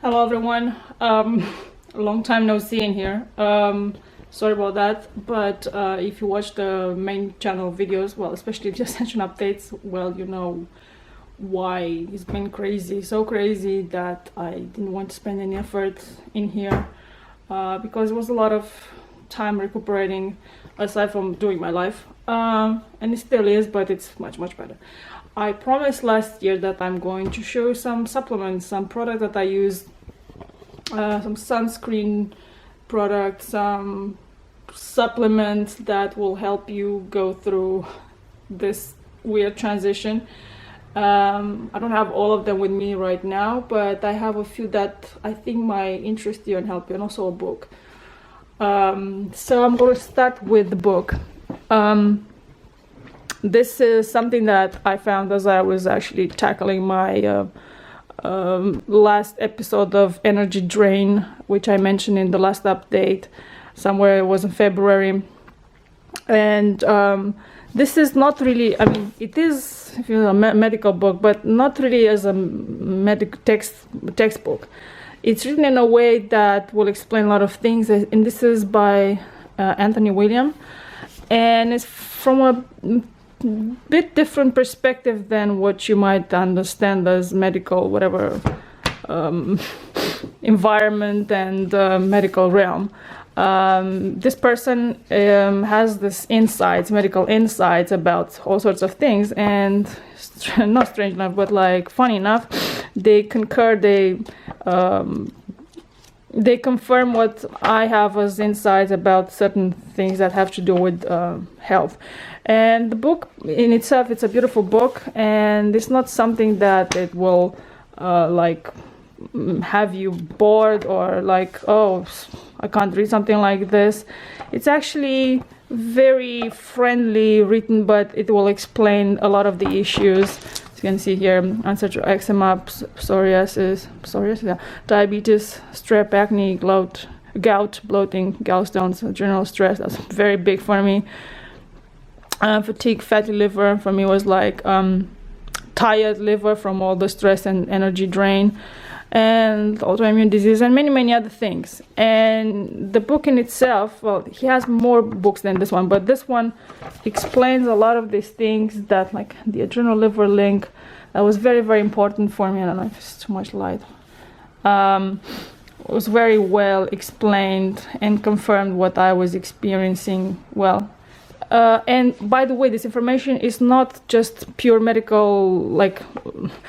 Hello everyone. Long time no see in here. Sorry about that, but if you watch the main channel videos, well, especially the Ascension updates, well, you know why it's been crazy, so crazy that I didn't want to spend any effort in here because it was a lot of time recuperating aside from doing my life, and it still is, but it's much better. I promised last year that I'm going to show some supplements, some product that I use, some sunscreen products, some supplements that will help you go through this weird transition. I don't have all of them with me right now, but I have a few that I think might interest you and help you, and also a book. So I'm going to start with the book. This is something that I found as I was actually tackling my last episode of Energy Drain, which I mentioned in the last update, somewhere it was in February. And this is not really, I mean, it is, if you know, a medical book, but not really as a textbook. It's written in a way that will explain a lot of things, and this is by Anthony William, and it's from a bit different perspective than what you might understand as medical whatever environment and medical realm. This person has this insights, medical insights about all sorts of things, and not strange enough, but like funny enough, they concur, they confirm what I have as insights about certain things that have to do with health. And the book in itself, it's a beautiful book, and it's not something that it will have you bored or like, oh, I can't read something like this. It's actually very friendly written, but it will explain a lot of the issues. As you can see here, ancestral eczema, psoriasis, yeah, diabetes, strep, acne, gout, bloating, gallstones, adrenal stress. That's very big for me. Fatigue, fatty liver for me was like tired liver from all the stress and energy drain, and autoimmune disease, and many other things. And the book in itself, well, he has more books than this one, but this one explains a lot of these things that, like the adrenal liver link, that was very important for me. I don't know if it's too much light. It was very well explained and confirmed what I was experiencing. Well, and by the way, this information is not just pure medical, like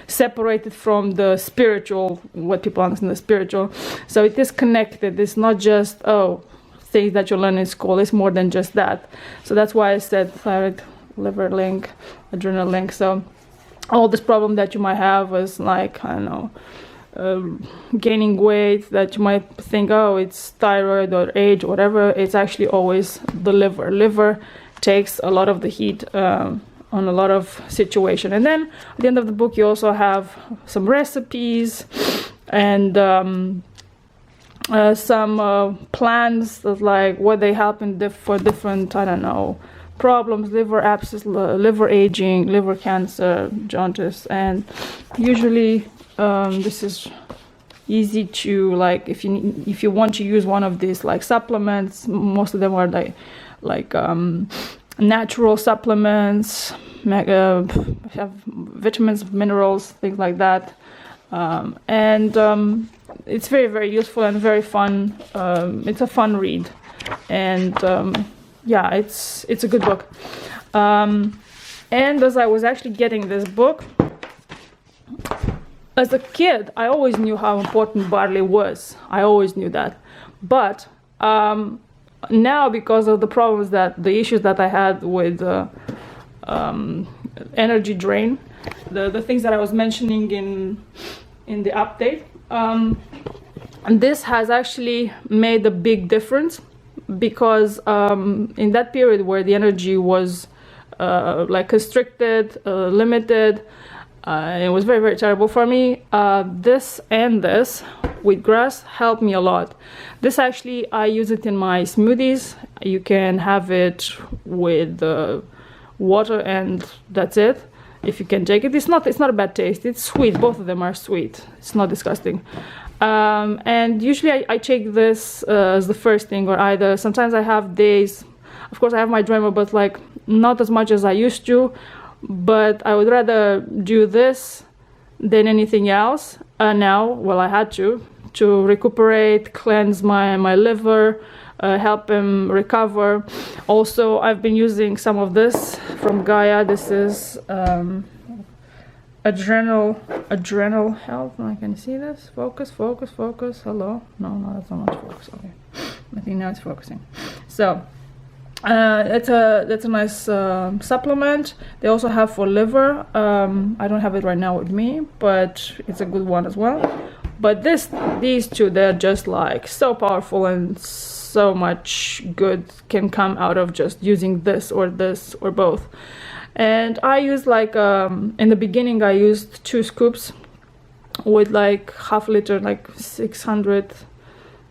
separated from the spiritual, what people understand as spiritual. So it is connected. It's not just, oh, things that you learn in school. It's more than just that. So that's why I said thyroid, liver link, adrenal link. So all this problem that you might have is like, I don't know, gaining weight, that you might think, oh, it's thyroid or age or whatever. It's actually always the liver. Liver takes a lot of the heat on a lot of situation. And then at the end of the book, you also have some recipes and some plans that, like, what they help in for different, I don't know, problems, liver abscess, liver aging, liver cancer, jaundice. And usually this is easy to, like, if you want to use one of these like supplements, most of them are like natural supplements, have vitamins, minerals, things like that, and it's very useful and very fun. It's a fun read, and yeah, it's a good book. And as I was actually getting this book, as a kid, I always knew how important barley was. I always knew that, but now, because of the issues that I had with energy drain, the things that I was mentioning in the update, and this has actually made a big difference, because in that period where the energy was like constricted, limited, it was very terrible for me. This wheatgrass helped me a lot. This actually, I use it in my smoothies. You can have it with water and that's it. If you can take it, it's not a bad taste. It's sweet. Both of them are sweet. It's not disgusting. And usually I take this as the first thing, or either sometimes I have days, of course I have my Dremel, but like not as much as I used to, but I would rather do this than anything else now. Well, I had to recuperate, cleanse my liver, help him recover. Also, I've been using some of this from Gaia. This is adrenal health. I can see this. Focus. Hello. No, that's not much focus. Okay, I think now it's focusing. So that's a nice supplement. They also have for liver. I don't have it right now with me, but it's a good one as well. But these two, they're just like so powerful, and so much good can come out of just using this or both. And I use like in the beginning I used 2 scoops with like half liter, like 700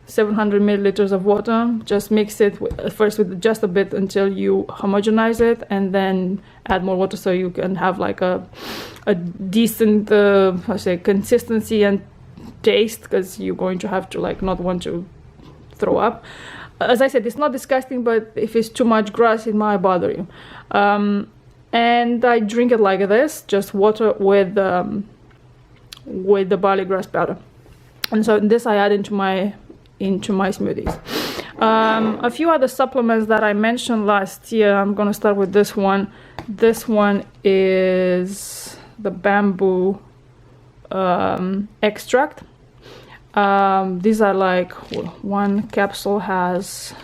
milliliters of water. Just mix it first with just a bit until you homogenize it, and then add more water so you can have like a decent consistency and taste, because you're going to have to like not want to throw up. As I said, it's not disgusting, but if it's too much grass, it might bother you. And I drink it like this, just water with the barley grass powder. And so this I add into my smoothies. A few other supplements that I mentioned last year. I'm gonna start with this one. This one is the bamboo extract. These are like, one capsule has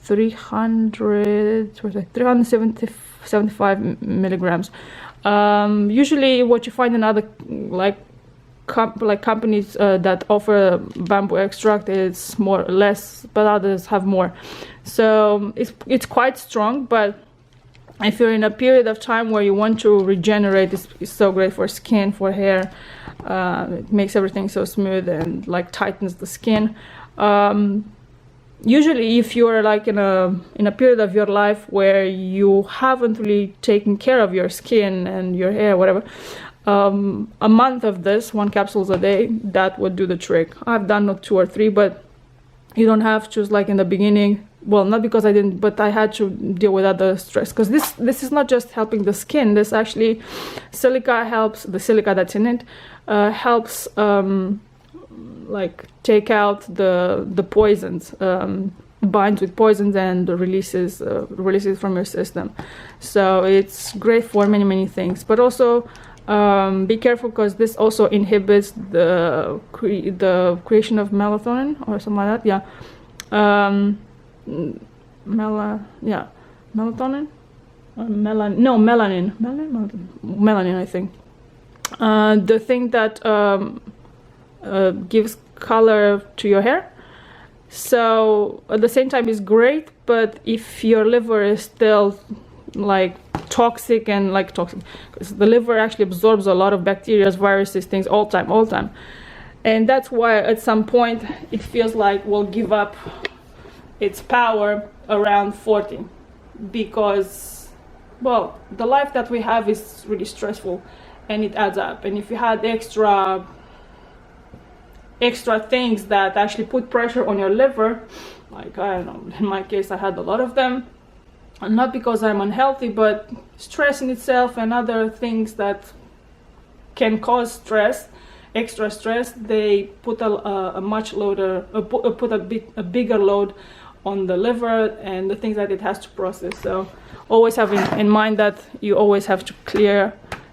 375 milligrams. Usually what you find in other like companies that offer bamboo extract is more or less, but others have more. So it's quite strong, but if you're in a period of time where you want to regenerate, it's so great for skin, for hair. It makes everything so smooth and like tightens the skin. Usually if you're like in a period of your life where you haven't really taken care of your skin and your hair, whatever, a month of this, 1 capsule a day, that would do the trick. I've done not 2 or 3, but you don't have to, like in the beginning. Well, not because I didn't, but I had to deal with other stress, because this is not just helping the skin. This actually, silica helps, the silica that's in it helps like take out the poisons, binds with poisons and releases from your system. So it's great for many things. But also be careful, because this also inhibits the creation of melatonin or something like that. Yeah. Melatonin? Melanin, I think. The thing that gives color to your hair. So at the same time, it's great, but if your liver is still like toxic, because the liver actually absorbs a lot of bacteria, viruses, things all time. And that's why at some point it feels like we'll give up its power around 40, because, well, the life that we have is really stressful and it adds up. And if you had extra things that actually put pressure on your liver, like, I don't know, in my case I had a lot of them, and not because I'm unhealthy, but stress in itself and other things that can cause stress, extra stress, they put a bigger load on the liver and the things that it has to process. So always have in mind that you always have to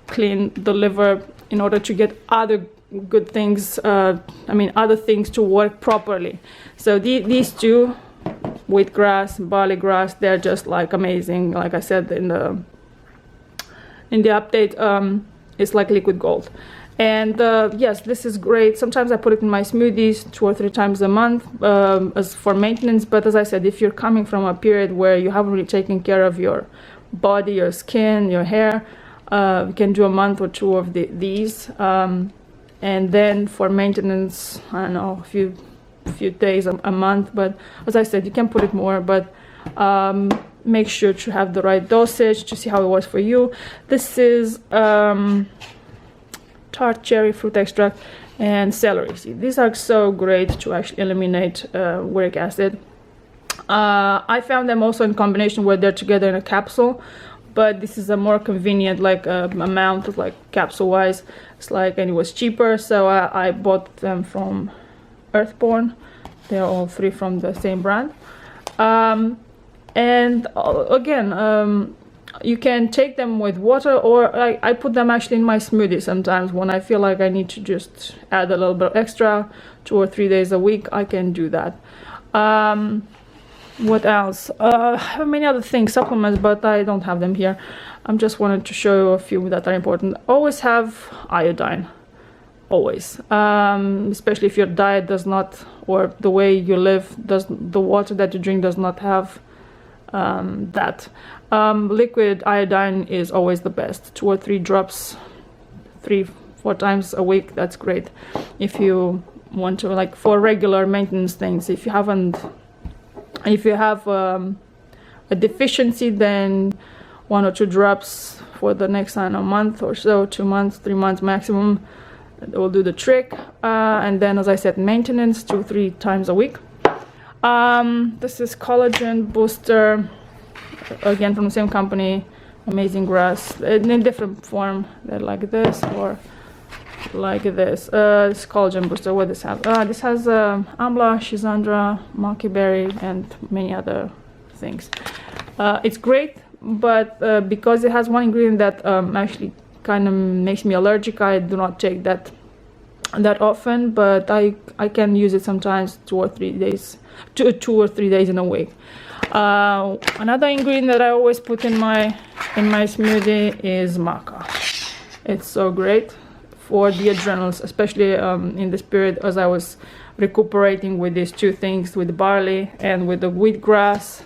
clean the liver in order to get other good things, other things to work properly. So these two, wheatgrass, barley grass, they're just like amazing. Like I said in the update, it's like liquid gold. And yes, this is great. Sometimes I put it in my smoothies 2 or 3 times a month as for maintenance. But as I said, if you're coming from a period where you haven't really taken care of your body, your skin, your hair, you can do a month or 2 of these. And then for maintenance, I don't know, a few days a month. But as I said, you can put it more, but make sure to have the right dosage to see how it works for you. This is tart cherry fruit extract. and celery seed. These are so great to actually eliminate uric acid. I found them also in combination where they're together in a capsule, but this is a more convenient like amount of like capsule wise. It's like, and it was cheaper, so I bought them from Earthborn. They're all three from the same brand. And again, you can take them with water, or I put them actually in my smoothie sometimes when I feel like I need to just add a little bit extra. 2 or 3 days a week I can do that. What else? I have many other things, supplements, but I don't have them here. I'm just wanted to show you a few that are important. Always have iodine, always, especially if your diet does not, or the way you live, the water that you drink does not have that. Liquid iodine is always the best. 2 or 3 drops, 3-4 times a week. That's great if you want to, like, for regular maintenance things. If you have a deficiency, then 1 or 2 drops for the next, I don't know, month or so, 2 months, 3 months maximum, it will do the trick. And then, as I said, maintenance 2-3 times a week. This is collagen booster, again from the same company, Amazing Grass, in a different form. They're like this or like this. It's collagen booster. What does this have? This has amla, schizandra, monkey berry, and many other things. It's great, but because it has one ingredient that actually kind of makes me allergic, I do not take that often, but I can use it sometimes 2 or 3 days, 2 or 3 days in a week. Another ingredient that I always put in my smoothie is maca. It's so great for the adrenals, especially in this period as I was recuperating with these 2 things, with the barley and with the wheatgrass.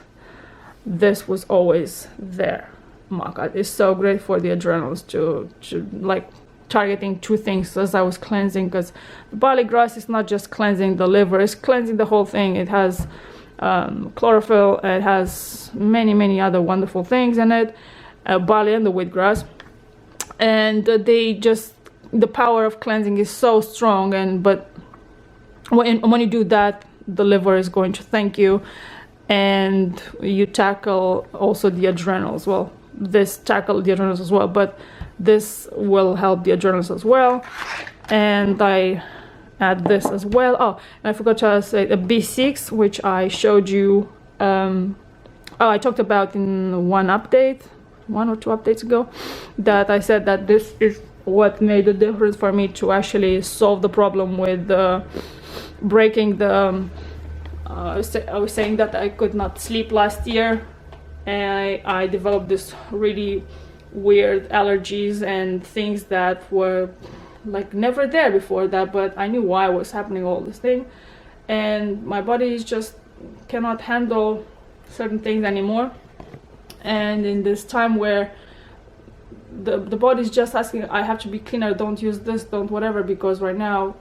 This was always there. Maca is so great for the adrenals to like targeting 2 things as I was cleansing, because the barley grass is not just cleansing the liver, it's cleansing the whole thing. It has chlorophyll, it has many other wonderful things in it, barley and the wheatgrass, and the power of cleansing is so strong. But when you do that, the liver is going to thank you, and you tackle also the adrenals. Well, this tackle the adrenals as well, but this will help the adrenals as well. And I add this as well. Oh, and I forgot to say a B6, which I showed you. I talked about in one or two updates ago, that I said that this is what made the difference for me to actually solve the problem with breaking the. I was saying that I could not sleep last year, and I developed this really weird allergies and things that were like never there before that, but I knew why was happening all this thing, and my body just cannot handle certain things anymore. And in this time where the body's just asking, I have to be cleaner, don't use this, don't whatever, because right now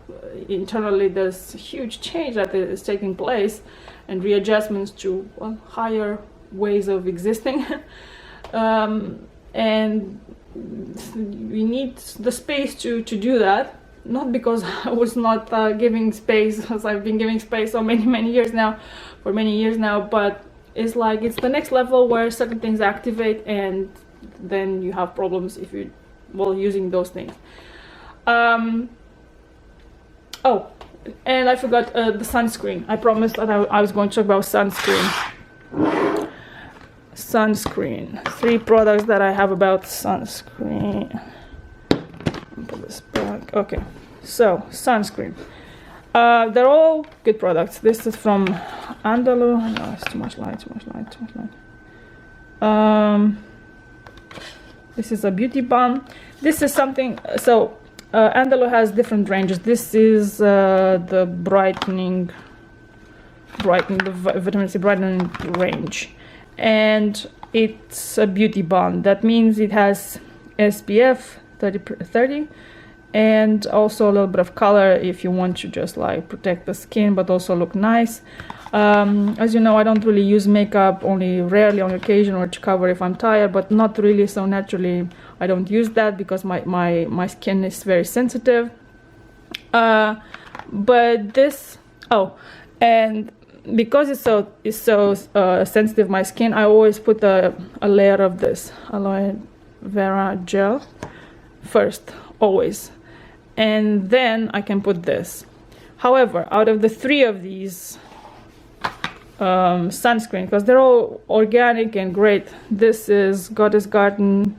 internally there's huge change that is taking place and readjustments to higher ways of existing. And we need the space to do that, not because I was not giving space, as I've been giving space for many years now, but it's like it's the next level where certain things activate, and then you have problems if you using those things. Oh, and I forgot the sunscreen. I promised that I was going to talk about sunscreen. 3 products that I have about sunscreen. Put this back. Okay, so sunscreen, they're all good products. This is from Andalo. No, it's too much light. This is a beauty balm. This is something, so Andalo has different ranges. This is the brightening, the vitamin C brightening range, and it's a beauty balm. That means it has SPF 30, and also a little bit of color if you want to just like protect the skin but also look nice. As you know, I don't really use makeup, only rarely on occasion or to cover if I'm tired, but not really, so naturally I don't use that because my skin is very sensitive. But this, oh, and because it's so sensitive, my skin, I always put a layer of this aloe vera gel first, always, and then I can put this. However, out of the three of these sunscreen, because they're all organic and great, this is Goddess Garden,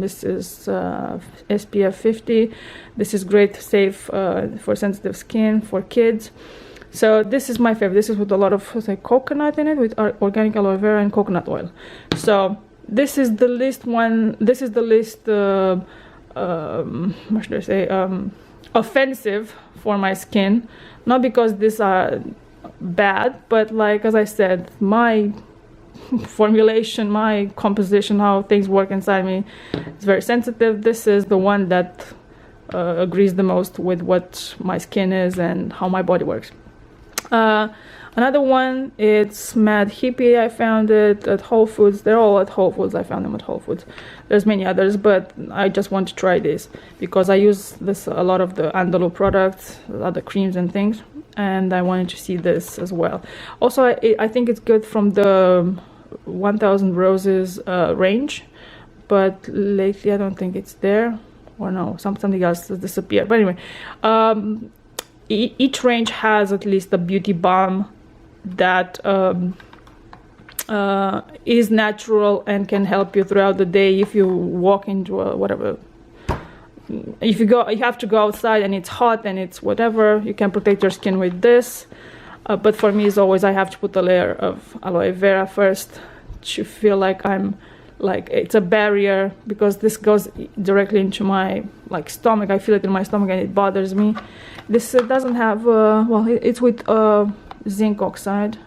this is SPF 50, this is great, safe for sensitive skin, for kids. So this is my favorite. This is with a lot of coconut in it, with organic aloe vera and coconut oil. So this is the least one. This is the least what should I say, offensive for my skin. Not because these are bad, but like, as I said, my formulation, my composition, how things work inside me, it's very sensitive. This is the one that agrees the most with what my skin is and how my body works. Another one, it's Mad Hippie. I found it at Whole Foods. They're all at Whole Foods. I found them at Whole Foods. There's many others, but I just want to try this because I use this a lot of the Andalou products, other creams and things, and I wanted to see this as well. Also, I think it's good from the 1000 Roses range, but lately I don't think it's there, or no, something else has disappeared. But anyway, each range has at least a beauty balm that is natural and can help you throughout the day. If you walk into a whatever, if you have to go outside and it's hot and it's whatever, you can protect your skin with this. But for me, as always, I have to put a layer of aloe vera first to feel like it's a barrier, because this goes directly into my stomach. I feel it in my stomach and it bothers me. This doesn't have well, it's with zinc oxide,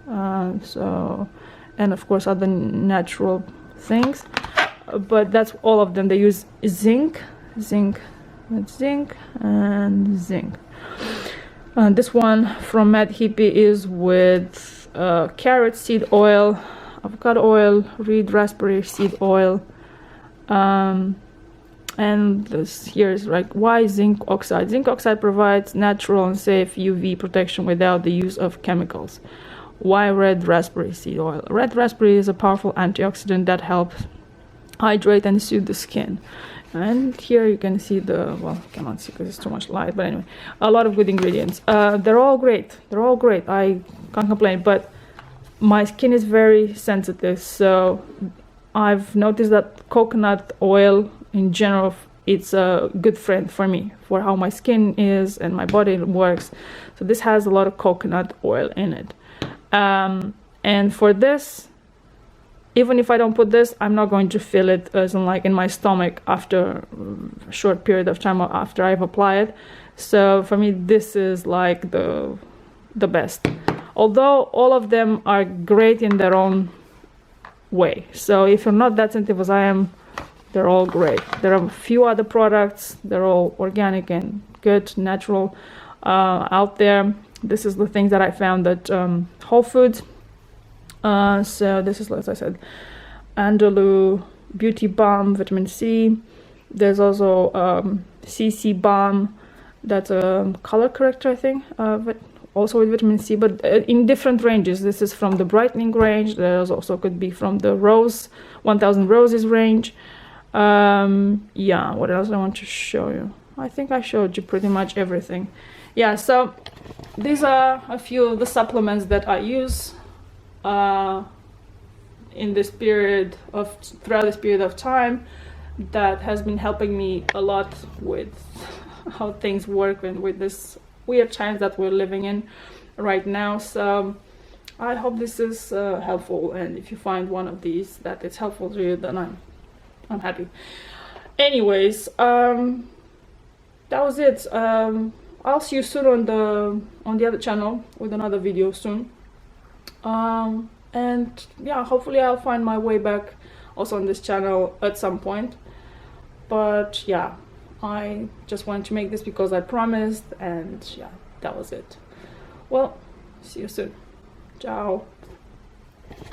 so, and of course other natural things, but that's all of them. They use zinc, and zinc. This one from Mad Hippie is with carrot seed oil, avocado oil, reed raspberry seed oil, and this here is why zinc oxide. Zinc oxide provides natural and safe UV protection without the use of chemicals. Why red raspberry seed oil? Red raspberry is a powerful antioxidant that helps hydrate and soothe the skin. And here you can see the, well, you cannot see because it's too much light, but anyway, a lot of good ingredients. They're all great. I can't complain, but my skin is very sensitive, so I've noticed that coconut oil in general, it's a good friend for me, for how my skin is and my body works. So this has a lot of coconut oil in it. And for this, even if I don't put this, I'm not going to feel it as in my stomach after a short period of time after I've applied it. So for me, this is like the best. Although all of them are great in their own way. So if you're not that sensitive as I am, they're all great. There are a few other products. They're all organic and good, natural out there. This is the things that I found at Whole Foods. So this is, as I said, Andalou Beauty Balm, Vitamin C. There's also CC Balm. That's a color corrector, I think, but also with vitamin C, but in different ranges. This is from the brightening range. There's also could be from the 1000 Roses range. Yeah, what else I want to show you? I think I showed you pretty much everything. Yeah, so these are a few of the supplements that I use in this period throughout this period of time, that has been helping me a lot with how things work and with this weird times that we're living in right now. So I hope this is helpful, and if you find one of these that it's helpful to you, then I'm happy. Anyways, that was it. I'll see you soon on the other channel with another video soon. And yeah, hopefully I'll find my way back also on this channel at some point. But yeah, I just wanted to make this because I promised, and yeah, that was it. Well, see you soon. Ciao.